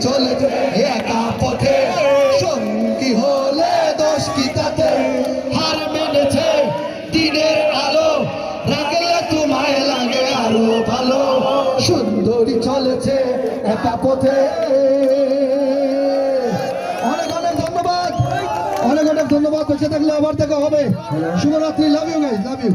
চলেছে একা পথে, সঙ্গী হলে দোষ কি তাতে? হার মেনেছে দিনের আলো, রাখলে তোমায় লাগে আরো ভালো। সুন্দরী চলেছে একা পথে। অনেক অনেক ধন্যবাদ, অনেক অনেক ধন্যবাদ। বেঁচে থাকলে আবার দেখা হবে। শুভরাত্রি। Love you guys, love you.